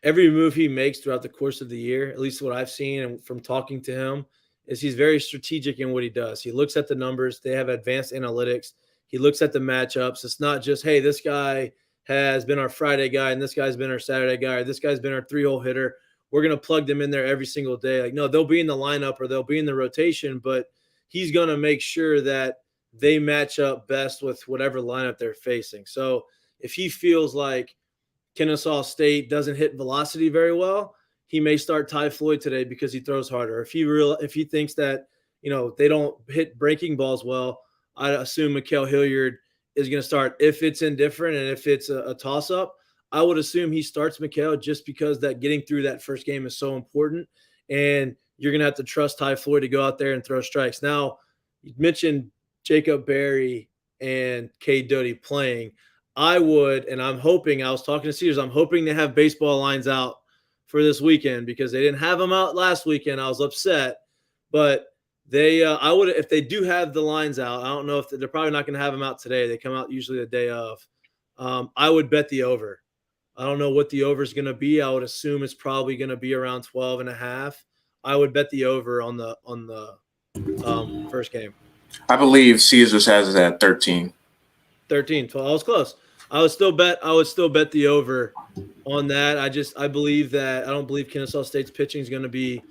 every move he makes throughout the course of the year, at least what I've seen and from talking to him, is he's very strategic in what he does. He looks at the numbers. They have advanced analytics. He looks at the matchups. It's not just, hey, this guy has been our Friday guy and this guy's been our Saturday guy, or this guy's been our 3-hole hitter. We're going to plug them in there every single day. No, they'll be in the lineup or they'll be in the rotation, but he's going to make sure that they match up best with whatever lineup they're facing. So if he feels like Kennesaw State doesn't hit velocity very well, he may start Ty Floyd today because he throws harder. If he thinks that, they don't hit breaking balls well, I assume Mikael Hilliard is going to start. If it's indifferent and if it's a toss-up, I would assume he starts Mikael just because that getting through that first game is so important, and you're going to have to trust Ty Floyd to go out there and throw strikes. Now, you mentioned Jacob Berry and Cade Doty playing. I would, and I'm hoping, I was talking to Caesars, I'm hoping they have baseball lines out for this weekend because they didn't have them out last weekend. I was upset, but I would, if they do have the lines out, I don't know if they're probably not going to have them out today. They come out usually the day of. I would bet the over. I don't know what the over is going to be. I would assume it's probably going to be around 12.5. I would bet the over on the first game. I believe Caesars has it at 13. 13, 12. I was close. I would still bet the over on that. I believe that I don't believe Kennesaw State's pitching is going to be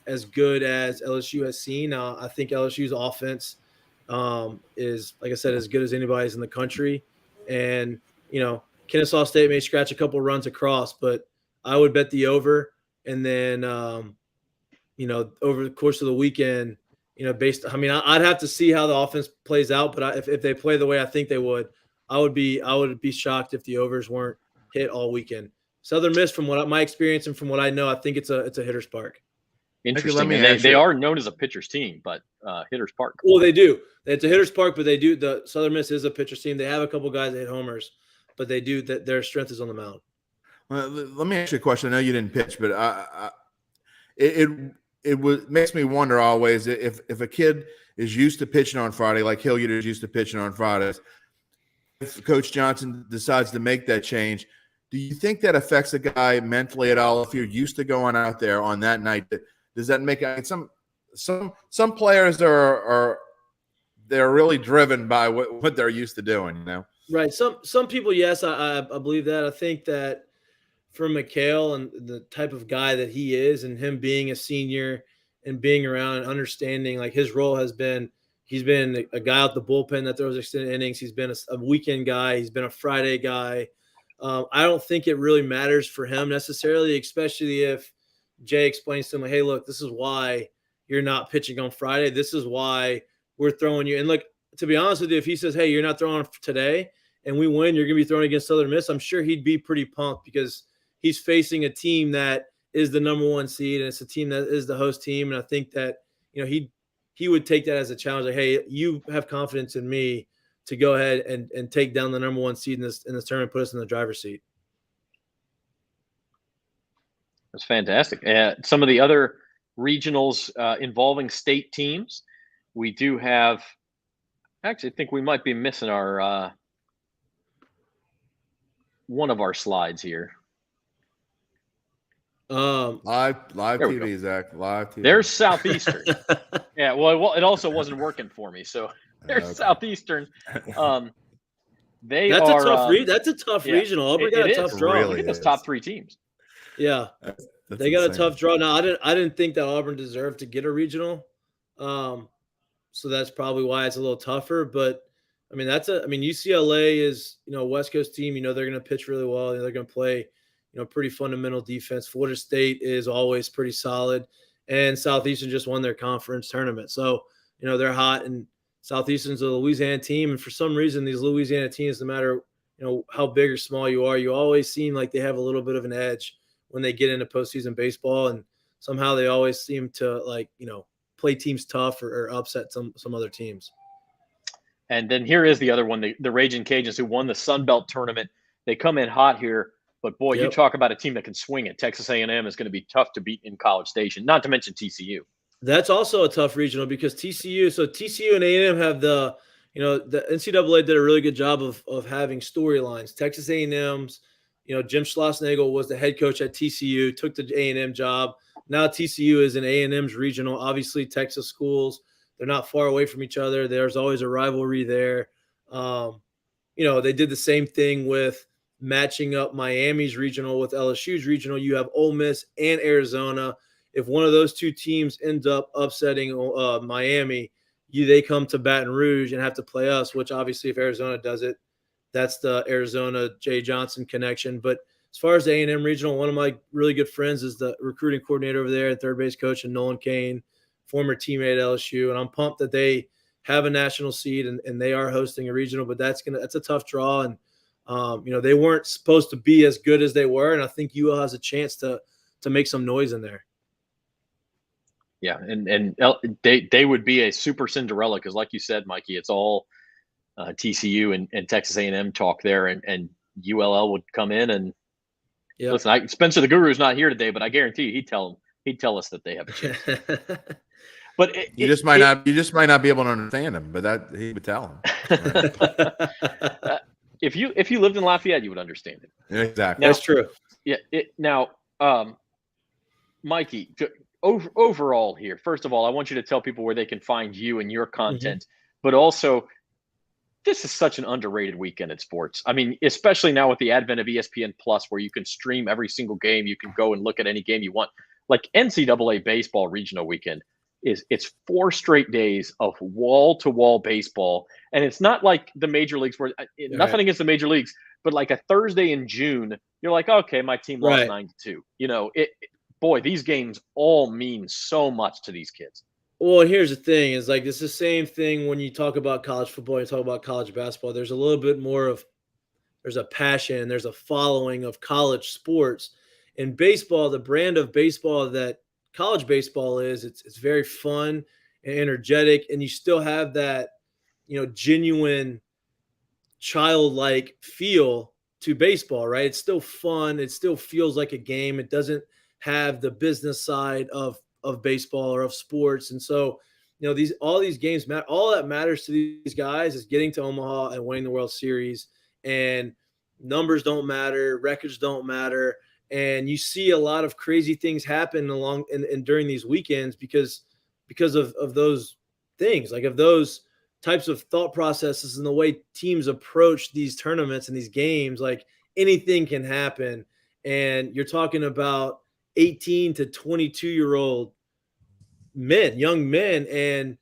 as good as LSU has seen. I think LSU's offense is, like I said, as good as anybody's in the country. And, Kennesaw State may scratch a couple runs across, but I would bet the over. And then, over the course of the weekend, I'd have to see how the offense plays out. But if they play the way I think they would, I would be shocked if the overs weren't hit all weekend. Southern Miss, from my experience and from what I know, I think it's a hitter's park. Interesting. And they are known as a pitcher's team, but hitter's park. Well, they do. It's a hitter's park, but they do. The Southern Miss is a pitcher's team. They have a couple guys that hit homers, but they do that. Their strength is on the mound. Well, let me ask you a question. I know you didn't pitch, but it makes me wonder always if a kid is used to pitching on Friday, like Hilliard is used to pitching on Fridays. If Coach Johnson decides to make that change, do you think that affects a guy mentally at all? If you're used to going out there on that night, does that make some players they're really driven by what they're used to doing, Right. Some people, yes, I believe that. I think that for McHale and the type of guy that he is, and him being a senior and being around and understanding, like, his role has been, he's been a guy out the bullpen that throws extended innings. He's been a weekend guy. He's been a Friday guy. I don't think it really matters for him necessarily, especially if Jay explains to him, like, hey, look, this is why you're not pitching on Friday. This is why we're throwing you. And look, to be honest with you, if he says, hey, you're not throwing today and we win, you're going to be throwing against Southern Miss, I'm sure he'd be pretty pumped because he's facing a team that is the number one seed, and it's a team that is the host team. And I think that, he would take that as a challenge. Like, hey, you have confidence in me to go ahead and take down the number one seed in this tournament, put us in the driver's seat. That's fantastic. Some of the other regionals involving state teams, we do have. Actually, I think we might be missing our one of our slides here. live TV, Zach. Live TV. There's Southeastern. Yeah, well, it also wasn't working for me, so there's okay. Southeastern. That's a tough regional. Auburn got a tough draw. Really, look at those top three teams. Yeah, they got a tough draw. Now, I didn't think that Auburn deserved to get a regional, so that's probably why it's a little tougher. But UCLA is a West Coast team. They're going to pitch really well. They're going to play pretty fundamental defense. Florida State is always pretty solid, and Southeastern just won their conference tournament, so they're hot. And Southeastern's a Louisiana team, and for some reason, these Louisiana teams, no matter how big or small you are, you always seem like they have a little bit of an edge when they get into postseason baseball, and somehow they always seem to play teams tough or upset some other teams. And then here is the other one, the Raging Cajuns, who won the Sun Belt tournament. They come in hot here, but boy, you talk about a team that can swing it. Texas A&M is going to be tough to beat in College Station, not to mention TCU. That's also a tough regional because TCU and A&M have the NCAA did a really good job of having storylines. Texas A&M's, Jim Schlossnagle was the head coach at TCU, took the A&M job. Now TCU is in A&M's regional. Obviously, Texas schools, they're not far away from each other. There's always a rivalry there. They did the same thing with matching up Miami's regional with LSU's regional. You have Ole Miss and Arizona. If one of those two teams ends up upsetting Miami, they come to Baton Rouge and have to play us, which obviously if Arizona does it, that's the Arizona Jay Johnson connection. But as far as the A&M regional, one of my really good friends is the recruiting coordinator over there and third base coach, and Nolan Kane, former teammate at LSU. And I'm pumped that they have a national seed and they are hosting a regional, but that's a tough draw. And, they weren't supposed to be as good as they were. And I think UL has a chance to make some noise in there. Yeah, and they would be a super Cinderella because, like you said, Mikey, it's all TCU and Texas A&M talk there, and ULL would come in and listen. Spencer the Guru's not here today, but I guarantee you he'd tell us that they have a chance. But you just might not be able to understand him, but that he would tell him. If you lived in Lafayette, you would understand it. Exactly, that's true. Yeah. Mikey. Overall here, first of all, I want you to tell people where they can find you and your content, but also this is such an underrated weekend at sports. I mean, especially now with the advent of ESPN Plus, where you can stream every single game, you can go and look at any game you want. Like NCAA baseball regional weekend it's 4 straight days of wall-to-wall baseball, and it's not like the major leagues where nothing against the major leagues, but like a Thursday in June, you're like, okay, my team lost 9-2. You know, boy, these games all mean so much to these kids. Well, here's the thing: is like it's the same thing when you talk about college football, you talk about college basketball. There's a little bit more of there's a passion, there's a following of college sports. In baseball, the brand of baseball that college baseball is, it's very fun and energetic, and you still have that, genuine childlike feel to baseball, right? It's still fun. It still feels like a game. It doesn't have the business side of baseball or of sports. And so, all these games matter. All that matters to these guys is getting to Omaha and winning the World Series. And numbers don't matter, records don't matter. And you see a lot of crazy things happen along and during these weekends because of those things, like of those types of thought processes and the way teams approach these tournaments and these games. Like anything can happen. And you're talking about 18 to 22-year-old men, young men. And,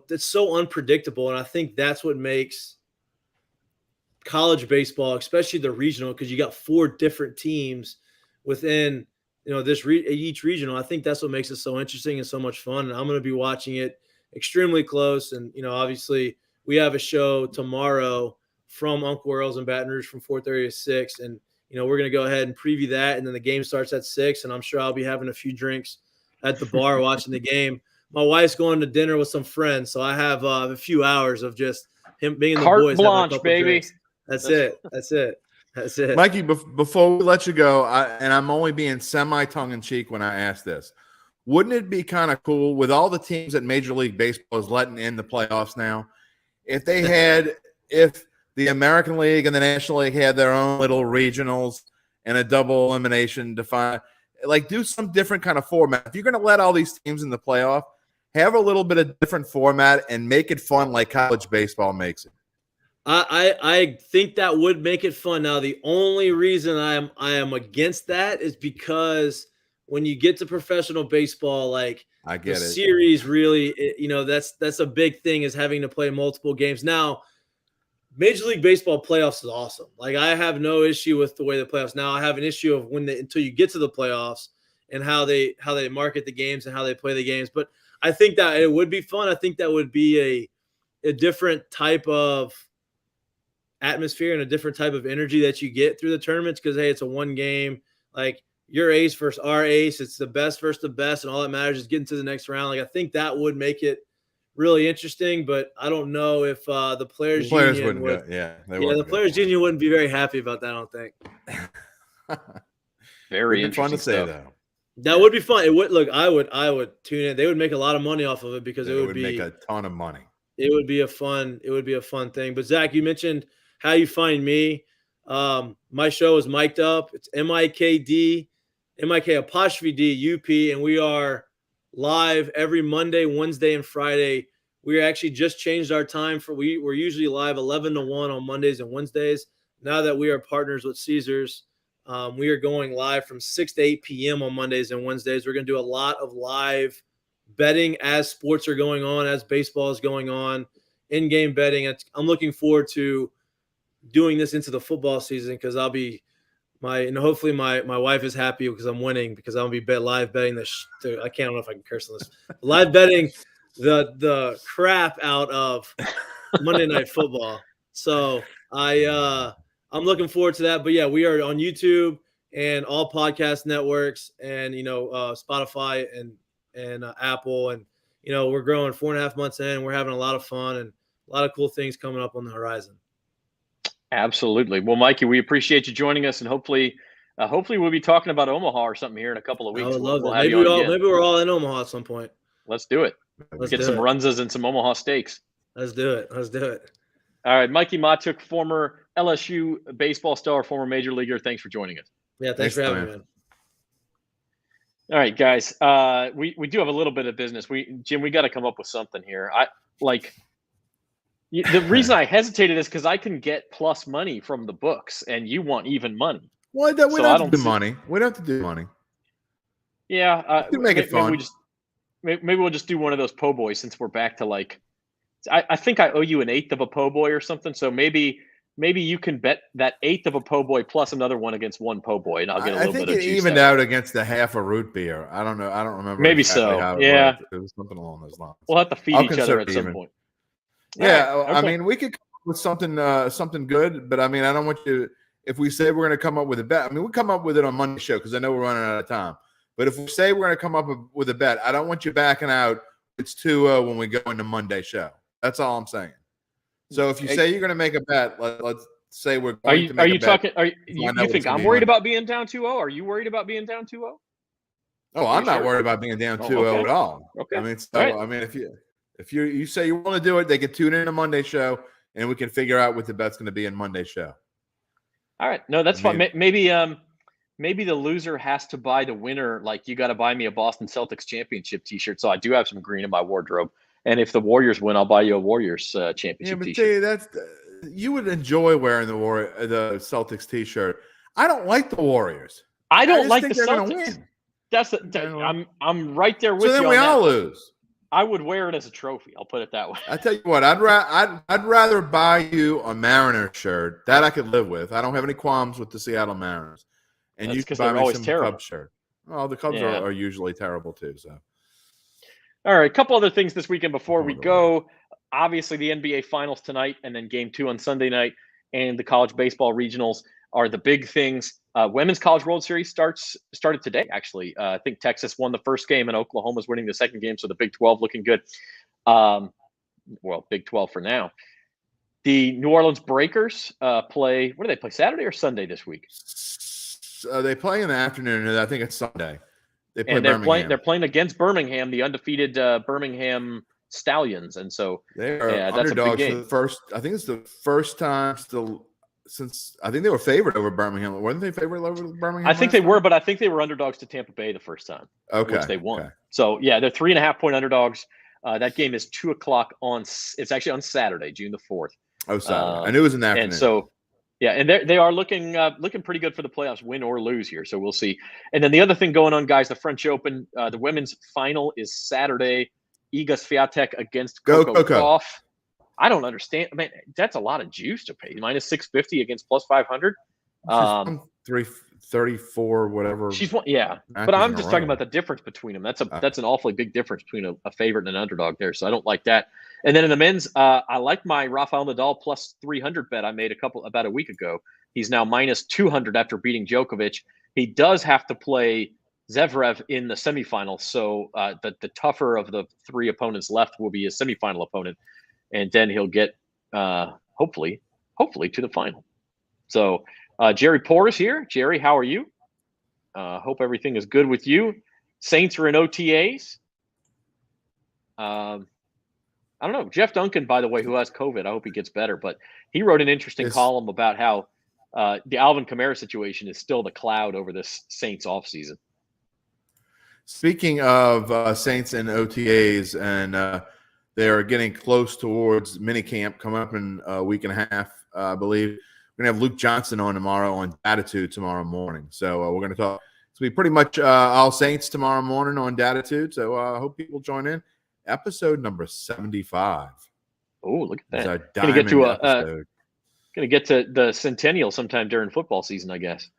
that's so unpredictable. And I think that's what makes college baseball, especially the regional, because you got 4 different teams within, each regional. I think that's what makes it so interesting and so much fun. And I'm going to be watching it extremely close. And, obviously we have a show tomorrow from Uncle Earl's in Baton Rouge from 4:30 to 6. And, we're going to go ahead and preview that. And then the game starts at 6. And I'm sure I'll be having a few drinks at the bar watching the game. My wife's going to dinner with some friends. So I have a few hours of just him being the boys. Carte blanche, baby. That's it. That's it. Mikey, before we let you go, and I'm only being semi-tongue-in-cheek when I ask this, wouldn't it be kind of cool with all the teams that Major League Baseball is letting in the playoffs now, if the American League and the National League had their own little regionals and a double elimination like do some different kind of format. If you're going to let all these teams in the playoff, have a little bit of different format and make it fun like college baseball makes it. I think that would make it fun. Now, the only reason I am against that is because when you get to professional baseball, like I get the it. series really, that's a big thing, is having to play multiple games. Now, Major League Baseball playoffs is awesome. Like I have no issue with the way the playoffs. Now I have an issue of until you get to the playoffs and how they market the games and how they play the games. But I think that it would be fun. I think that would be a different type of atmosphere and a different type of energy that you get through the tournaments, because hey, it's a one game, like your ace versus our ace, it's the best versus the best, and all that matters is getting to the next round. Like I think that would make it really interesting, but I don't know if the players union would. The players union wouldn't be very happy about that, I don't think. Very interesting. Fun to say though. That would be fun. It would look. I would tune in. They would make a lot of money off of it because it would make a ton of money. It would be a fun thing. But Zach, you mentioned how you find me. My show is Mic'd Up. It's MIKD, MIK''D, UP, and we are live every Monday, Wednesday, and Friday. We actually just changed our time we're usually live 11 to 1 on Mondays and Wednesdays. Now that we are partners with Caesars, we are going live from 6 to 8 p.m. on Mondays and Wednesdays. We're going to do a lot of live betting as sports are going on, as baseball is going on, in-game betting. I'm looking forward to doing this into the football season, because I'll be hopefully my wife is happy because I'm winning, because I'll be live betting I don't know if I can curse on this. Live betting the crap out of Monday Night Football. So I'm looking forward to that. But yeah, we are on YouTube and all podcast networks and Spotify and Apple, and we're growing 4.5 months in. We're having a lot of fun and a lot of cool things coming up on the horizon. Absolutely. Well, Mikey, we appreciate you joining us, and hopefully we'll be talking about Omaha or something here in a couple of weeks. I would love that. Maybe we're all in Omaha at some point. Let's do it. Let's get some runzas and some Omaha steaks. Let's do it. All right, Mikie Mahtook, former LSU baseball star, former major leaguer. Thanks for joining us. Yeah, thanks for having me, man. All right, guys. We do have a little bit of business. Jim, we got to come up with something here. The reason I hesitated is because I can get plus money from the books, and you want even money. Well, we don't have to do money. We don't have to do money. Yeah, We can make it fun. Maybe we'll just do one of those po' boys since we're back to like. I think I owe you an eighth of a po' boy or something. So maybe you can bet that eighth of a po' boy plus another one against one po' boy, and I'll get a little bit of juice. I think it evened out against a half a root beer. I don't know. I don't remember. Maybe exactly so. How Yeah, it was something along those lines. We'll have to feed each other at some point. Yeah, right. Okay. I mean, we could come up with something good, but I mean, I don't want you. If we say we're going to come up with a bet, I mean, we come up with it on Monday's show because I know we're running out of time. But if we say we're going to come up with a bet, I don't want you backing out. It's 2-0 when we go into Monday's show. That's all I'm saying. So if you say you're going to make a bet, let's say we're going to make a bet. You think I'm worried about being down 2-0? Are you worried about being down 2-0? Oh, I'm not worried about being down 2-0 at all. Okay. I mean, I mean, if you say you want to do it, they can tune in to Monday's show, and we can figure out what the bet's going to be in Monday's show. All right. No, that's fine. Maybe the loser has to buy the winner. Like, you got to buy me a Boston Celtics championship T-shirt. So I do have some green in my wardrobe. And if the Warriors win, I'll buy you a Warriors championship T-shirt. You would enjoy wearing the Celtics T-shirt. I don't like the Warriors. I don't like the Celtics. Win. I'm right there with you. So then we all lose. I would wear it as a trophy. I'll put it that way. I tell you what, I'd rather buy you a Mariner shirt that I could live with. I don't have any qualms with the Seattle Mariners. And you can buy me some Cubs shirt. Oh, the Cubs are usually terrible too. So, all right, a couple other things this weekend before we go. Obviously, the NBA Finals tonight, and then Game 2 on Sunday night, and the college baseball regionals are the big things. Women's College World Series started today. Actually, I think Texas won the first game, and Oklahoma's winning the second game. So the Big 12 looking good. Big 12 for now. The New Orleans Breakers play. What do they play? Saturday or Sunday this week? They play in the afternoon. I think it's Sunday. They're playing against Birmingham, the undefeated Birmingham Stallions, and so they are underdogs for the first. I think it's the first time since I think they were favored over Birmingham. Weren't they favored over Birmingham? I think they were, but I think they were underdogs to Tampa Bay the first time. Okay, which they won. Okay. So yeah, they're 3.5-point underdogs. That game is 2:00 on. It's actually on Saturday, June the 4th. Oh, Saturday. I knew it was in the afternoon. And so. Yeah, and they are looking pretty good for the playoffs, win or lose here. So we'll see. And then the other thing going on, guys, the French Open, the women's final is Saturday. Iga Swiatek against Coco Gauff. I don't understand. I mean, that's a lot of juice to pay. Minus 650 against plus 500. 334, whatever. She's won, yeah. But I'm just talking about the difference between them. That's an awfully big difference between a favorite and an underdog there. So I don't like that. And then in the men's, I like my Rafael Nadal plus 300 bet I made about a week ago. He's now minus 200 after beating Djokovic. He does have to play Zverev in the semifinals. So the tougher of the three opponents left will be his semifinal opponent. And then he'll get, hopefully to the final. So Jerry Porras here. Jerry, how are you? Hope everything is good with you. Saints are in OTAs. I don't know. Jeff Duncan, by the way, who has COVID, I hope he gets better. But he wrote an interesting column about how the Alvin Kamara situation is still the cloud over this Saints offseason. Speaking of Saints and OTAs, and they are getting close towards minicamp coming up in a week and a half, I believe. We're going to have Luke Johnson on tomorrow on Datitude tomorrow morning. So we're going to talk. It's going to be pretty much all Saints tomorrow morning on Datitude. So I hope people join in. Episode number 75. Oh, look at that. Going to get to the centennial sometime during football season, I guess.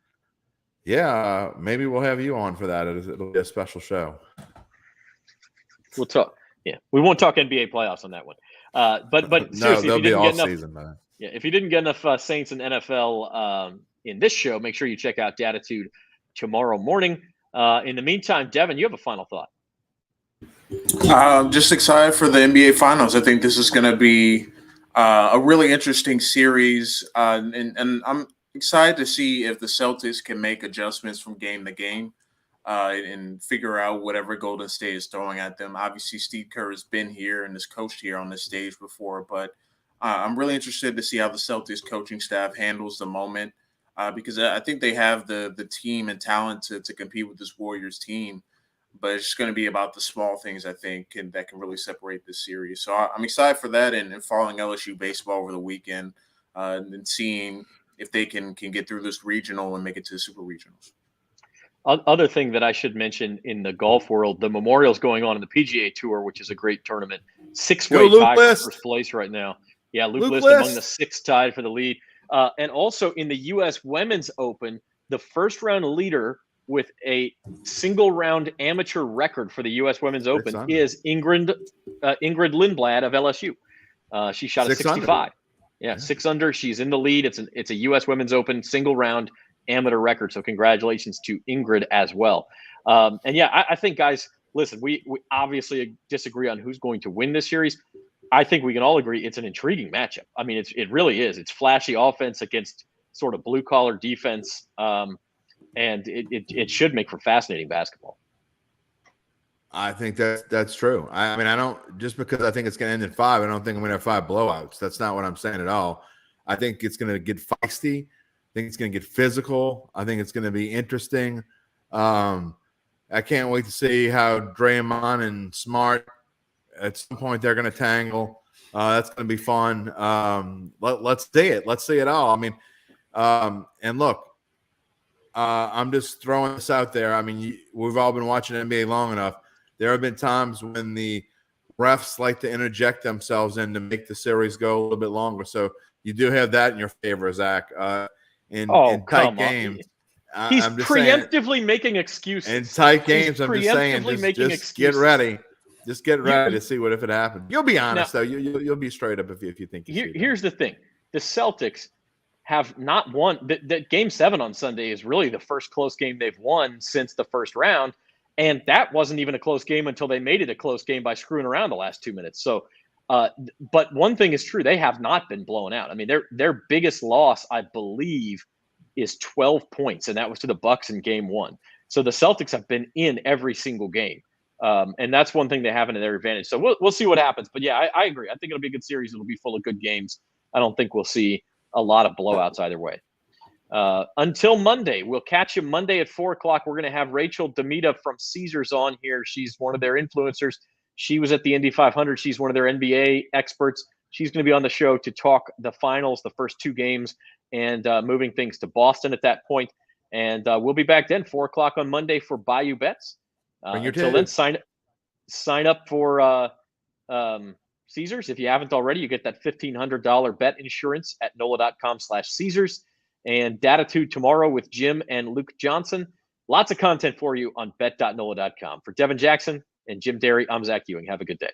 Yeah, maybe we'll have you on for that. It'll be a special show. We'll talk. Yeah, we won't talk NBA playoffs on that one. But no, seriously, they'll be all season, man. Yeah, if you didn't get enough Saints and NFL in this show, make sure you check out Datitude tomorrow morning. In the meantime, Devin, you have a final thought. Just excited for the NBA Finals. I think this is going to be a really interesting series, and I'm excited to see if the Celtics can make adjustments from game to game and figure out whatever Golden State is throwing at them. Obviously, Steve Kerr has been here and has coached here on this stage before, but I'm really interested to see how the Celtics coaching staff handles the moment because I think they have the team and talent to compete with this Warriors team. but it's just going to be about the small things, I think, that can really separate this series. So I'm excited for that, and following LSU baseball over the weekend, and seeing if they can get through this regional and make it to the super regionals. Other thing that I should mention in the golf world, the Memorial's going on in the PGA Tour, which is a great tournament. 6-way tie for first place right now. Yeah, Luke List among the 6 tied for the lead. And also in the U.S. Women's Open, the first round leader with a single round amateur record for the U.S. Women's Open is Ingrid Lindblad of LSU. She shot a 65. Yeah, 6 under. She's in the lead. It's a U.S. Women's Open single round amateur record. So congratulations to Ingrid as well. And yeah, I think, guys, listen, we obviously disagree on who's going to win this series. I think we can all agree it's an intriguing matchup. I mean, it really is. It's flashy offense against sort of blue collar defense. And it should make for fascinating basketball. I think that's true. I mean, I don't, just because I think it's going to end in 5, I don't think I'm going to have 5 blowouts. That's not what I'm saying at all. I think it's going to get feisty. I think it's going to get physical. I think it's going to be interesting. I can't wait to see how Draymond and Smart, at some point, they're going to tangle. That's going to be fun. Let's see it. Let's see it all. I mean, and look, I'm just throwing this out there. I mean, we've all been watching NBA long enough. There have been times when the refs like to interject themselves in to make the series go a little bit longer. So you do have that in your favor, Zach. In tight games. He's preemptively making excuses. In tight games, I'm just saying, just get ready. Just get ready to see if it happens. You'll be honest, though. You'll be straight up if you think you see here's the thing. The Celtics have not won. The Game 7 on Sunday is really the first close game they've won since the first round. And that wasn't even a close game until they made it a close game by screwing around the last 2 minutes. So, but one thing is true. They have not been blown out. I mean, their biggest loss, I believe, is 12 points. And that was to the Bucks in Game 1. So the Celtics have been in every single game. And that's one thing they have to their advantage. So we'll see what happens. But yeah, I agree. I think it'll be a good series. It'll be full of good games. I don't think we'll see a lot of blowouts either way. Until Monday, we'll catch you Monday at 4:00. We're going to have Rachel Demita from Caesars on here. She's one of their influencers. She was at the Indy 500. She's one of their NBA experts. She's going to be on the show to talk the finals, the first 2 games, and moving things to Boston at that point. And we'll be back then, 4:00 on Monday for Bayou Bets. Until then, sign up for Caesars. If you haven't already, you get that $1,500 bet insurance at NOLA.com/Caesars. And Datitude tomorrow with Jim and Luke Johnson. Lots of content for you on bet.nola.com. For Devin Jackson and Jim Derry, I'm Zach Ewing. Have a good day.